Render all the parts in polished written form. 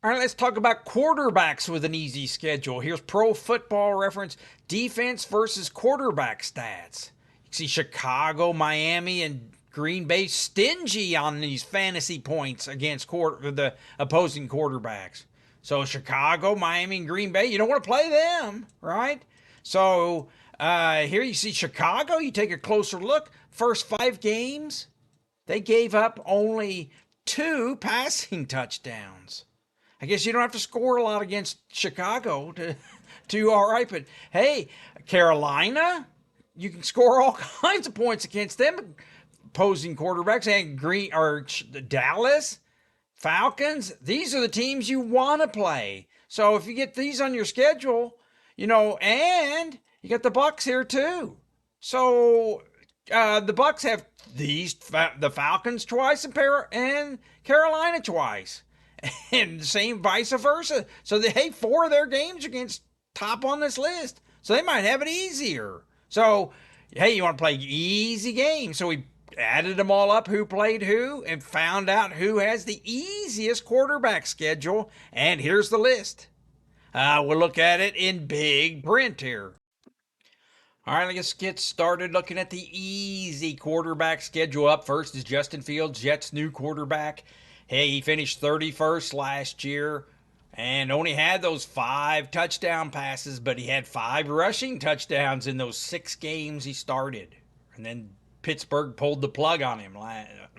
All right, let's talk about quarterbacks with an easy schedule. Here's Pro Football Reference defense versus quarterback stats. You see Chicago, Miami, and Green Bay stingy on these fantasy points against the opposing quarterbacks. So Chicago, Miami, and Green Bay, you don't want to play them, right? So here you see Chicago. You take a closer look. First 5 games, they gave up only 2 passing touchdowns. I guess you don't have to score a lot against Chicago to do all right. But hey, Carolina, you can score all kinds of points against them opposing quarterbacks. And Green or Dallas, Falcons, these are the teams you want to play. So if you get these on your schedule, and you got the Bucks here too. So the Bucks have the Falcons twice and Carolina twice. And the same vice versa. So hey, 4 of their games against top on this list. So they might have it easier. So hey, you want to play easy games. So we added them all up, who played who, and found out who has the easiest quarterback schedule. And here's the list. We'll look at it in big print here. All right, let's get started looking at the easy quarterback schedule. Up first is Justin Fields, Jets' new quarterback. Hey, he finished 31st last year and only had those 5 touchdown passes, but he had 5 rushing touchdowns in those 6 games he started. And then Pittsburgh pulled the plug on him,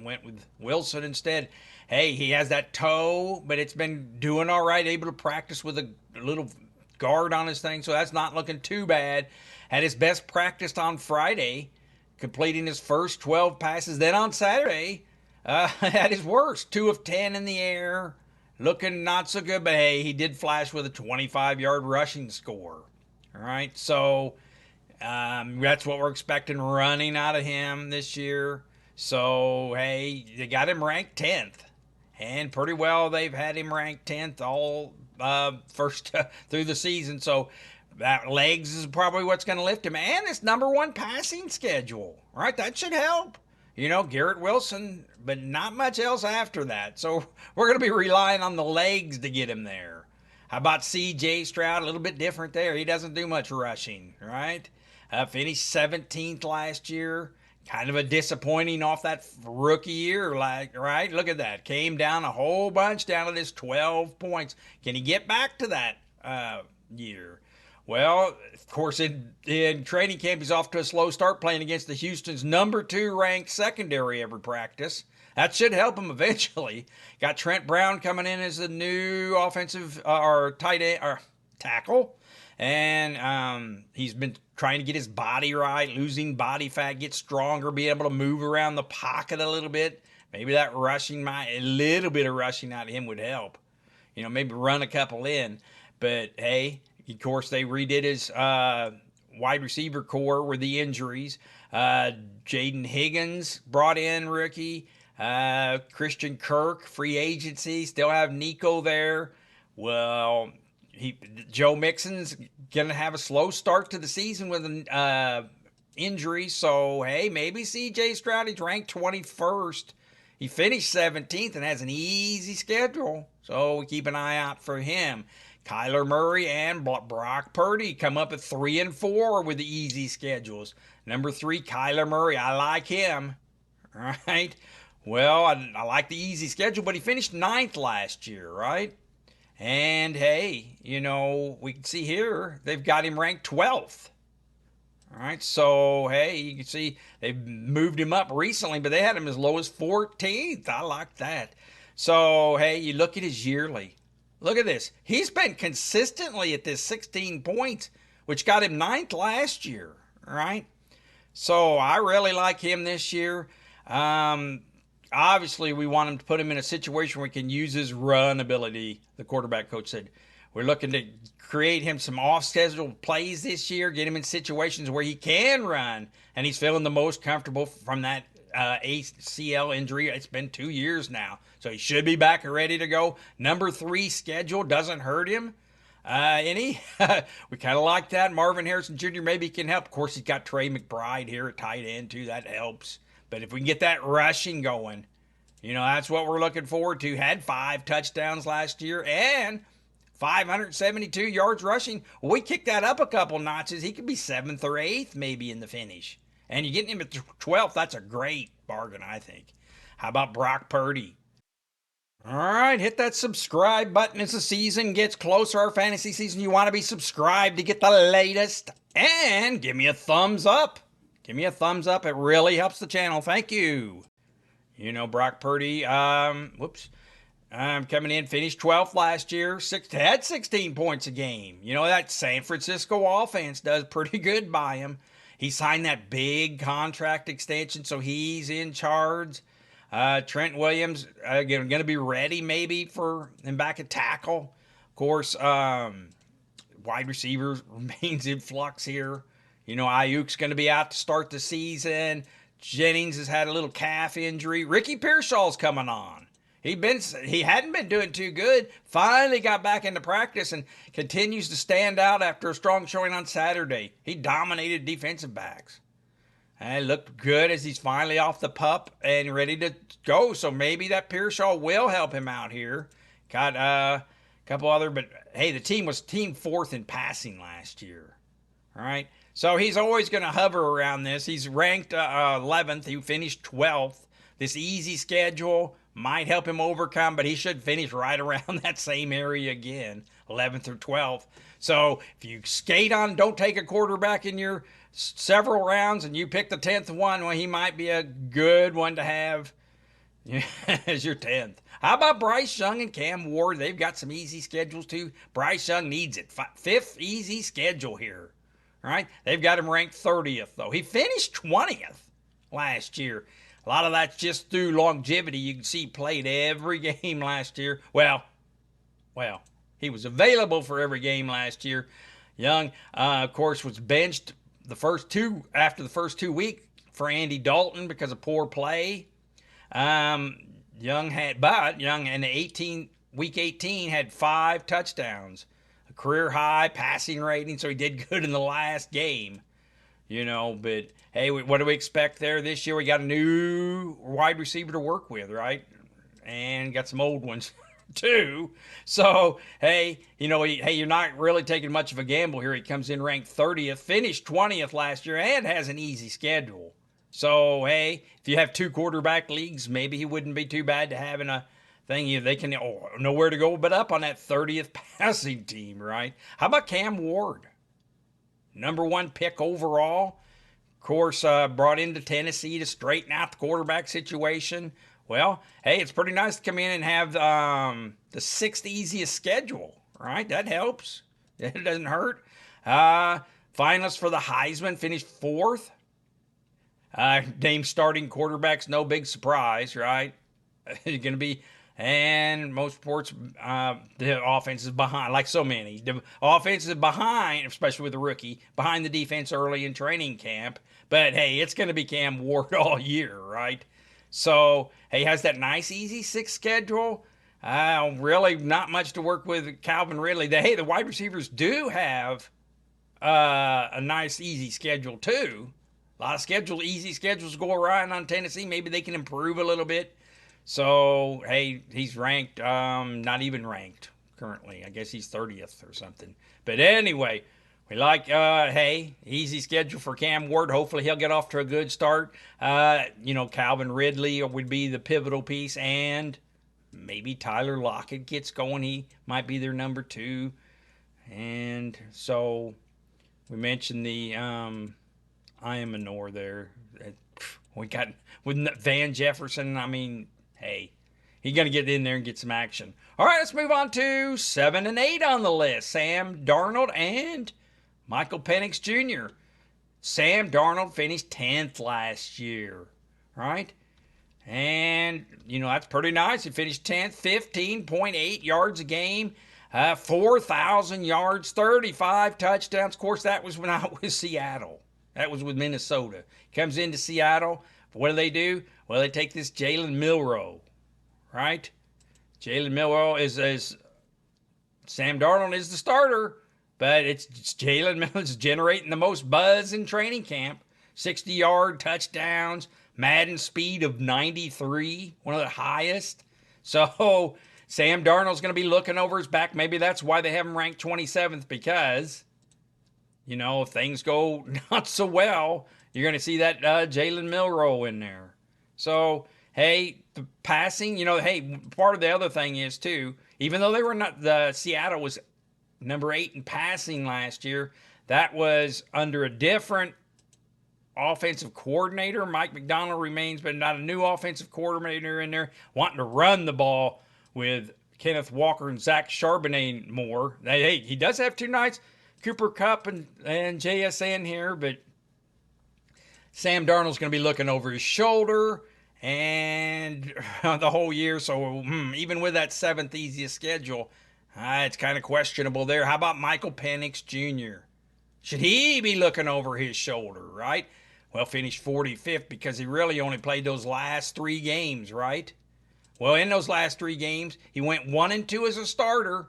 went with Wilson instead. Hey, he has that toe, but it's been doing all right, able to practice with a little guard on his thing, so that's not looking too bad. Had his best practice on Friday, completing his first 12 passes. Then on Saturday, at his worst, 2 of 10 in the air, looking not so good, but hey, he did flash with a 25-yard rushing score. All right, so that's what we're expecting running out of him this year. So hey, they got him ranked 10th, and pretty well they've had him ranked 10th all first through the season. So that legs is probably what's going to lift him, and it's #1 passing schedule. All right, that should help. Garrett Wilson, but not much else after that. So we're going to be relying on the legs to get him there. How about C.J. Stroud? A little bit different there. He doesn't do much rushing, right? Finished 17th last year. Kind of a disappointing off that rookie year, right? Look at that. Came down a whole bunch, down to this 12 points. Can he get back to that year? Well, of course, in training camp, he's off to a slow start playing against the Houston's #2 ranked secondary every practice. That should help him eventually. Got Trent Brown coming in as the new offensive or tight end or tackle, and he's been trying to get his body right, losing body fat, get stronger, be able to move around the pocket a little bit. Maybe that a little bit of rushing out of him would help. Maybe run a couple in, but hey. Of course, they redid his wide receiver core with the injuries. Jaden Higgins brought in rookie. Christian Kirk, free agency. Still have Nico there. Well, Joe Mixon's going to have a slow start to the season with an injury. So, hey, maybe C.J. Stroud, he's ranked 21st. He finished 17th and has an easy schedule. So we keep an eye out for him. Kyler Murray and Brock Purdy come up at 3 and 4 with the easy schedules. #3, Kyler Murray. I like him. All right. Well, I like the easy schedule, but he finished 9th last year, right? And hey, we can see here they've got him ranked 12th. All right. So hey, you can see they've moved him up recently, but they had him as low as 14th. I like that. So hey, you look at his yearly. Look at this. He's been consistently at this 16 points, which got him 9th last year, right? So I really like him this year. Obviously, we want him to put him in a situation where he can use his run ability, the quarterback coach said. We're looking to create him some off-schedule plays this year, get him in situations where he can run, and he's feeling the most comfortable from that ACL injury. It's been 2 years now, so he should be back and ready to go. #3 schedule doesn't hurt him any. We kind of like that. Marvin Harrison Jr. maybe can help. Of course, he's got Trey McBride here at tight end too. That helps. But if we can get that rushing going, That's what we're looking forward to. Had 5 touchdowns last year and 572 yards rushing. We kicked that up a couple notches. He could be 7th or 8th maybe in the finish. And you're getting him at 12th. That's a great bargain, I think. How about Brock Purdy? All right, hit that subscribe button as the season gets closer. Our fantasy season, you want to be subscribed to get the latest. And give me a thumbs up. Give me a thumbs up. It really helps the channel. Thank you. Brock Purdy, coming in, finished 12th last year, had 16 points a game. That San Francisco offense does pretty good by him. He signed that big contract extension, so he's in charge. Trent Williams, going to be ready maybe for him back at tackle. Of course, wide receiver remains in flux here. Ayuk's going to be out to start the season. Jennings has had a little calf injury. Ricky Pearsall's coming on. He hadn't been doing too good. Finally got back into practice and continues to stand out after a strong showing on Saturday. He dominated defensive backs. And looked good as he's finally off the pup and ready to go. So maybe that Pearsall will help him out here. Got a couple other, but hey, the team was team 4th in passing last year. All right. So he's always going to hover around this. He's ranked 11th. He finished 12th. This easy schedule might help him overcome, but he should finish right around that same area again, 11th or 12th. So if you skate on, don't take a quarterback in your several rounds and you pick the 10th one, well, he might be a good one to have as your 10th. How about Bryce Young and Cam Ward? They've got some easy schedules too. Bryce Young needs it. 5th easy schedule here. All right. They've got him ranked 30th, though. He finished 20th last year. A lot of that's just through longevity. You can see he played every game last year. Well, he was available for every game last year. Young, of course, was benched after the first 2 weeks for Andy Dalton because of poor play. Young in week 18 had 5 touchdowns, a career high passing rating, so he did good in the last game. But hey, what do we expect there this year? We got a new wide receiver to work with, right? And got some old ones too. So, hey, you're not really taking much of a gamble here. He comes in ranked 30th, finished 20th last year, and has an easy schedule. So, hey, if you have 2 quarterback leagues, maybe he wouldn't be too bad to have in a thing. They can know where to go but up on that 30th passing team, right? How about Cam Ward? Number 1 pick overall. Of course, brought into Tennessee to straighten out the quarterback situation. Well, hey, it's pretty nice to come in and have the 6th easiest schedule, right? That helps. It doesn't hurt. Finalists for the Heisman finished 4th. Named starting quarterbacks, no big surprise, right? You're going to be, and most sports, the offense is behind, like so many. The offense is behind, especially with the rookie, behind the defense early in training camp. But hey, it's going to be Cam Ward all year, right? So, hey, has that nice, easy 6 schedule. Really not much to work with Calvin Ridley. The wide receivers do have a nice, easy schedule, too. A lot of easy schedules go around on Tennessee. Maybe they can improve a little bit. So, hey, he's ranked, not even ranked currently. I guess he's 30th or something. But anyway, we like, easy schedule for Cam Ward. Hopefully he'll get off to a good start. Calvin Ridley would be the pivotal piece, and maybe Tyler Lockett gets going. He might be their number 2. And so we mentioned the I am Manor there. We got with Van Jefferson. I mean, hey, he's going to get in there and get some action. All right, let's move on to 7 and 8 on the list. Sam Darnold and Michael Penix Jr. Sam Darnold finished 10th last year, right? And, that's pretty nice. He finished 10th, 15.8 yards a game, 4,000 yards, 35 touchdowns. Of course, that was when I was Seattle. That was with Minnesota. Comes into Seattle. What do? Well, they take this Jalen Milroe, right? Jalen Milroe is Sam Darnold is the starter, but it's Jalen Milroe's generating the most buzz in training camp. 60-yard touchdowns, Madden speed of 93, one of the highest. So Sam Darnold's going to be looking over his back. Maybe that's why they have him ranked 27th, because, if things go not so well, you're going to see that Jalen Milroe in there. So, hey, the passing, hey, part of the other thing is, too, even though they were not, Seattle was number 8 in passing last year, that was under a different offensive coordinator. Mike McDonald remains, but not a new offensive coordinator in there, wanting to run the ball with Kenneth Walker and Zach Charbonnet more. Hey, he does have two nights, Cooper Kupp and JSN here, but Sam Darnold's going to be looking over his shoulder and the whole year. So even with that 7th easiest schedule, it's kind of questionable there. How about Michael Penix Jr.? Should he be looking over his shoulder, right? Well, finished 45th because he really only played those last 3 games, right? Well, in those last 3 games, he went 1-2 as a starter,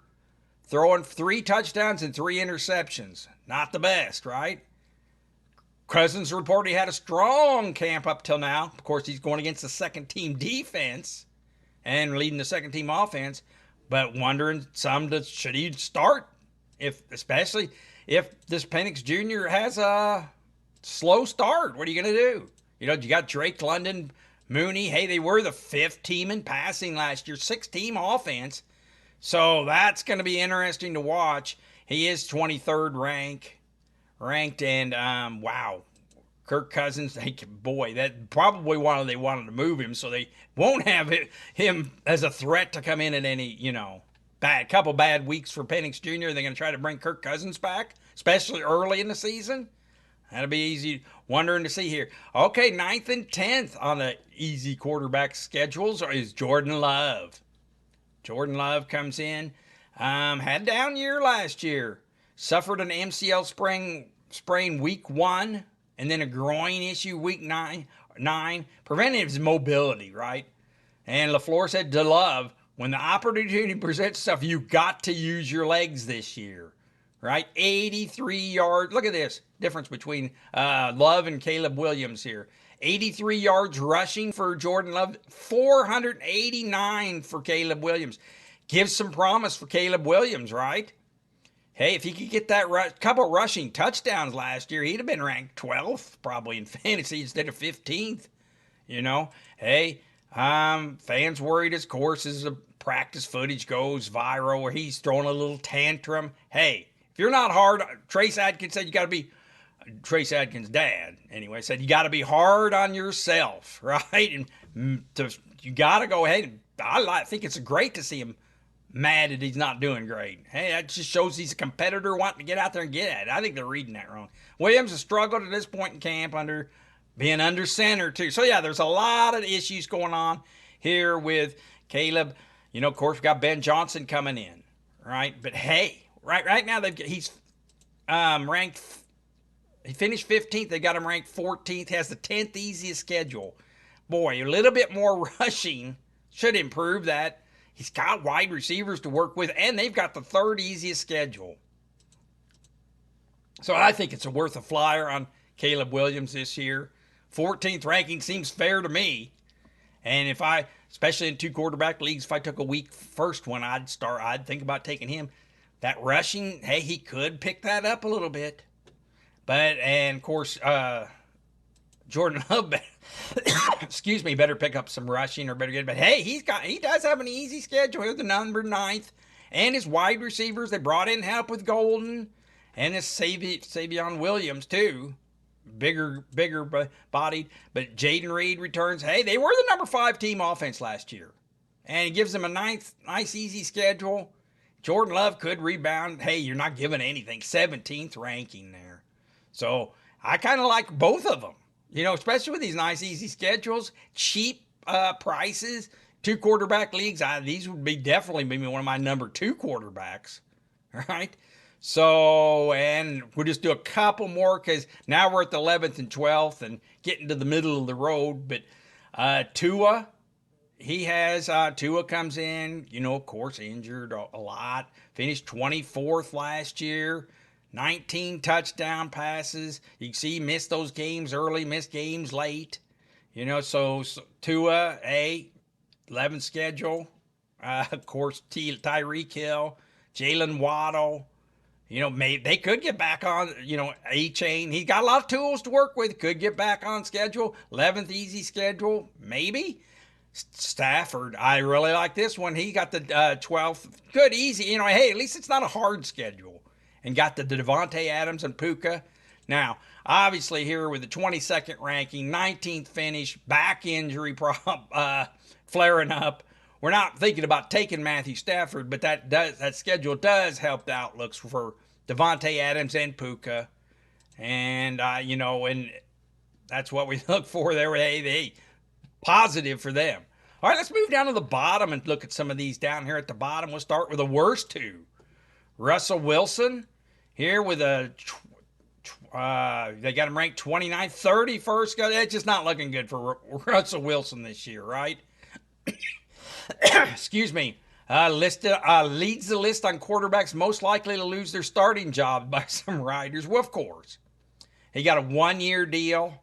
throwing 3 touchdowns and 3 interceptions. Not the best, right? Cousins reported he had a strong camp up till now. Of course, he's going against the second-team defense and leading the second-team offense, but wondering should he start, especially if this Penix Jr. has a slow start. What are you going to do? You got Drake London, Mooney. Hey, they were the 5th team in passing last year, 6th-team offense. So that's going to be interesting to watch. He is 23rd ranked, and wow, Kirk Cousins. Boy, that probably they wanted to move him so they won't have him as a threat to come in at any couple bad weeks for Penix Jr. They're going to try to bring Kirk Cousins back, especially early in the season. That'll be easy. Wondering to see here. Okay, 9th and 10th on the easy quarterback schedules is Jordan Love. Jordan Love comes in. Had a down year last year. Suffered an MCL sprain week 1, and then a groin issue week 9. Preventing his mobility, right? And LaFleur said to Love, when the opportunity presents itself, you got to use your legs this year, right? 83 yards. Look at this difference between Love and Caleb Williams here. 83 yards rushing for Jordan Love, 489 for Caleb Williams. Gives some promise for Caleb Williams, right? Hey, if he could get that couple rushing touchdowns last year, he'd have been ranked 12th probably in fantasy instead of 15th. Hey, fans worried, of course, as the practice footage goes viral where he's throwing a little tantrum. Hey, if you're not hard, Trace Adkins said you got to be, Trace Adkins' dad, anyway, said you got to be hard on yourself, right? And you got to go ahead. And I think it's great to see him mad that he's not doing great. Hey, that just shows he's a competitor wanting to get out there and get at it. I think they're reading that wrong. Williams has struggled at this point in camp being under center, too. So, yeah, there's a lot of issues going on here with Caleb. Of course, we've got Ben Johnson coming in, right? But, hey, right now he's ranked. He finished 15th. They got him ranked 14th. Has the 10th easiest schedule. Boy, a little bit more rushing should improve that. He's got wide receivers to work with, and they've got the 3rd easiest schedule. So I think it's worth a flyer on Caleb Williams this year. 14th ranking seems fair to me. And especially in 2 quarterback leagues, if I took a week first one, I'd think about taking him. That rushing, hey, he could pick that up a little bit. And of course, Jordan Love, excuse me, better pick up some rushing or better get. But hey, he does have an easy schedule here, the number 9th, and his wide receivers. They brought in help with Golden and his Savion Williams too, bigger bodied. But Jaden Reed returns. Hey, they were the number 5 team offense last year, and he gives them a nice easy schedule. Jordan Love could rebound. Hey, you're not giving anything. 17th ranking there. So I kind of like both of them, especially with these nice, easy schedules, cheap prices, 2 quarterback leagues. These would definitely be one of my number 2 quarterbacks, right? So, and we'll just do a couple more because now we're at the 11th and 12th and getting to the middle of the road. But Tua, Tua comes in, of course, injured a lot. Finished 24th last year. 19 touchdown passes. You can see he missed those games early, missed games late. So Tua, 11 schedule. Of course, Tyreek Hill, Jalen Waddle. Maybe they could get back on, A-Chain. He got a lot of tools to work with. Could get back on schedule. 11th easy schedule, maybe. Stafford, I really like this one. He got the 12th. Good, easy. Hey, at least it's not a hard schedule. And got the Devontae Adams and Puka. Now, obviously here with the 22nd ranking, 19th finish, back injury flaring up. We're not thinking about taking Matthew Stafford, but that schedule does help the outlooks for Devontae Adams and Puka. And, and that's what we look for there. Hey, positive for them. All right, let's move down to the bottom and look at some of these down here at the bottom. We'll start with the worst two. Russell Wilson here with they got him ranked 29th, 31st. It's just not looking good for Russell Wilson this year, right? Excuse me. Leads the list on quarterbacks most likely to lose their starting job by some writers. Well, of course, he got a 1-year deal.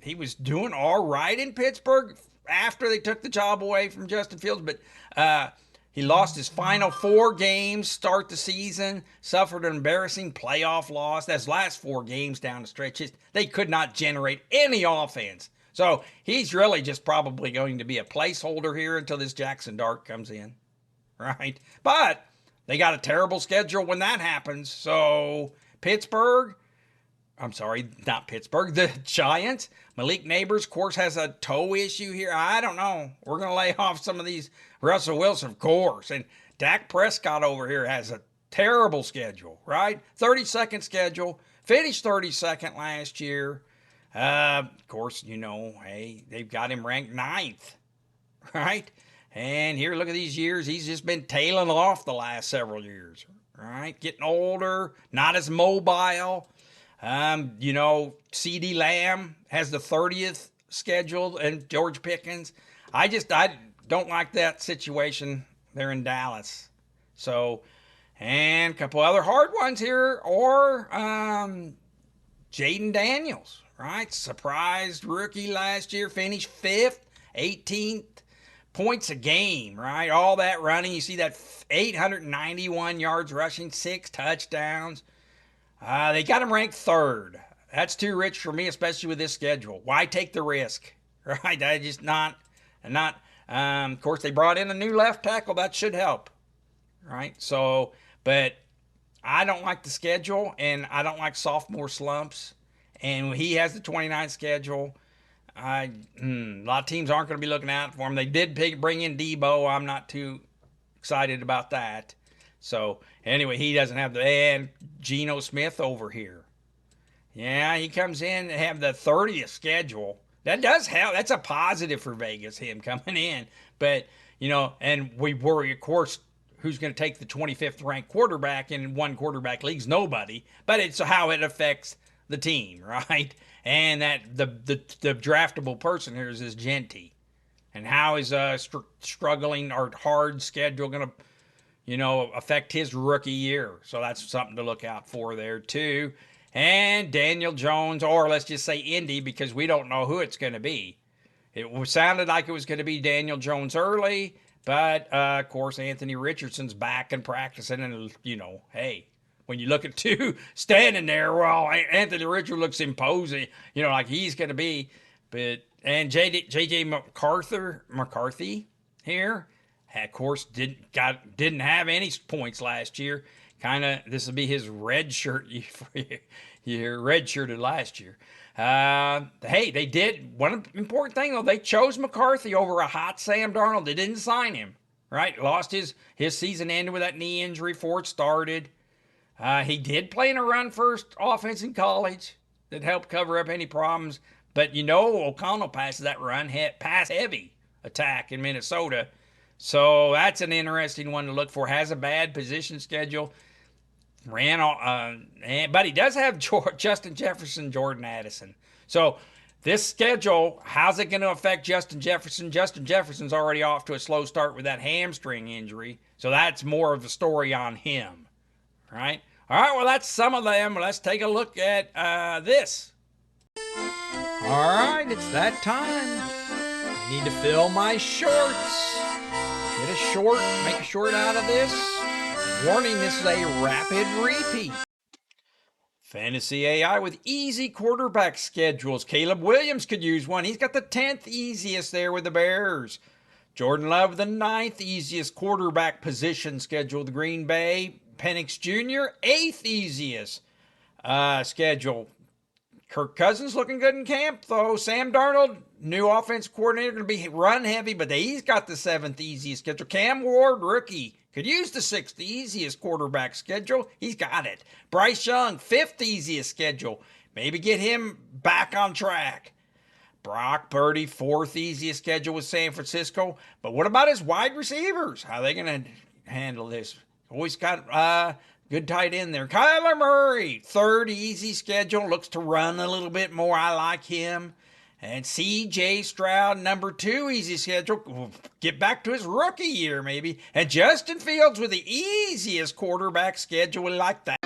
He was doing all right in Pittsburgh after they took the job away from Justin Fields, but he lost his final 4 games, start the season, suffered an embarrassing playoff loss. That's last 4 games down the stretch. They could not generate any offense. So he's really just probably going to be a placeholder here until this Jackson Dart comes in, right? But they got a terrible schedule when that happens. So the Giants. Malik Neighbors, of course, has a toe issue here. I don't know. We're going to lay off some of these. Russell Wilson, of course. And Dak Prescott over here has a terrible schedule, right? 32nd schedule. Finished 32nd last year. Of course, hey, they've got him ranked 9th, right? And here, look at these years. He's just been tailing off the last several years, right? Getting older, not as mobile. CeeDee Lamb has the 30th scheduled, and George Pickens. I don't like that situation there in Dallas. So, and a couple other hard ones here, or Jaden Daniels, right? Surprised rookie last year, finished 5th, 18th points a game, right? All that running. You see that 891 yards rushing, 6 touchdowns. They got him ranked 3rd. That's too rich for me, especially with this schedule. Why take the risk, right? I just not. Of course, they brought in a new left tackle. That should help, right? So, but I don't like the schedule, and I don't like sophomore slumps. And he has the 29th schedule. A lot of teams aren't going to be looking out for him. They did bring in Debo. I'm not too excited about that. So, anyway, he doesn't have and Geno Smith over here. Yeah, he comes in and have the 30th schedule. That does help. That's a positive for Vegas, him coming in. But, and we worry, of course, who's going to take the 25th ranked quarterback in one quarterback leagues? Nobody. But it's how it affects the team, right? And that the draftable person here is this Genty. And how is struggling or hard schedule going to affect his rookie year. So that's something to look out for there too. And Daniel Jones, or let's just say Indy, because we don't know who it's going to be. It sounded like it was going to be Daniel Jones early, but of course Anthony Richardson's back and practicing, and hey, when you look at 2 standing there, well, Anthony Richardson looks imposing, like he's going to be. And J.J. McCarthy here, of course, didn't have any points last year. This will be his red shirt year, redshirted last year. Hey, they did one important thing though. They chose McCarthy over a hot Sam Darnold. They didn't sign him, right? Lost his season ended with that knee injury before it started. He did play in a run-first offense in college that helped cover up any problems. But O'Connell passes that pass-heavy attack in Minnesota. So that's an interesting one to look for. Has a bad position schedule. But he does have Justin Jefferson, Jordan Addison. So this schedule, how's it going to affect Justin Jefferson? Justin Jefferson's already off to a slow start with that hamstring injury. So that's more of a story on him, right? All right, well, that's some of them. Let's take a look at this. All right, it's that time. I need to fill my shorts. Get a short, make a short out of this. Warning, this is a rapid repeat. Fantasy AI with easy quarterback schedules. Caleb Williams could use one. He's got the 10th easiest there with the Bears. Jordan Love, the 9th easiest quarterback position schedule with Green Bay. Penix Jr., 8th easiest schedule. Kirk Cousins looking good in camp, though. Sam Darnold, new offense coordinator, going to be run heavy, but he's got the 7th easiest schedule. Cam Ward, rookie, could use the 6th easiest quarterback schedule. He's got it. Bryce Young, 5th easiest schedule. Maybe get him back on track. Brock Purdy, 4th easiest schedule with San Francisco. But what about his wide receivers? How are they going to handle this? Always got good tight end there. Kyler Murray, 3rd easy schedule. Looks to run a little bit more. I like him. And C.J. Stroud, number 2 easy schedule. Get back to his rookie year, maybe. And Justin Fields with the easiest quarterback schedule. We like that.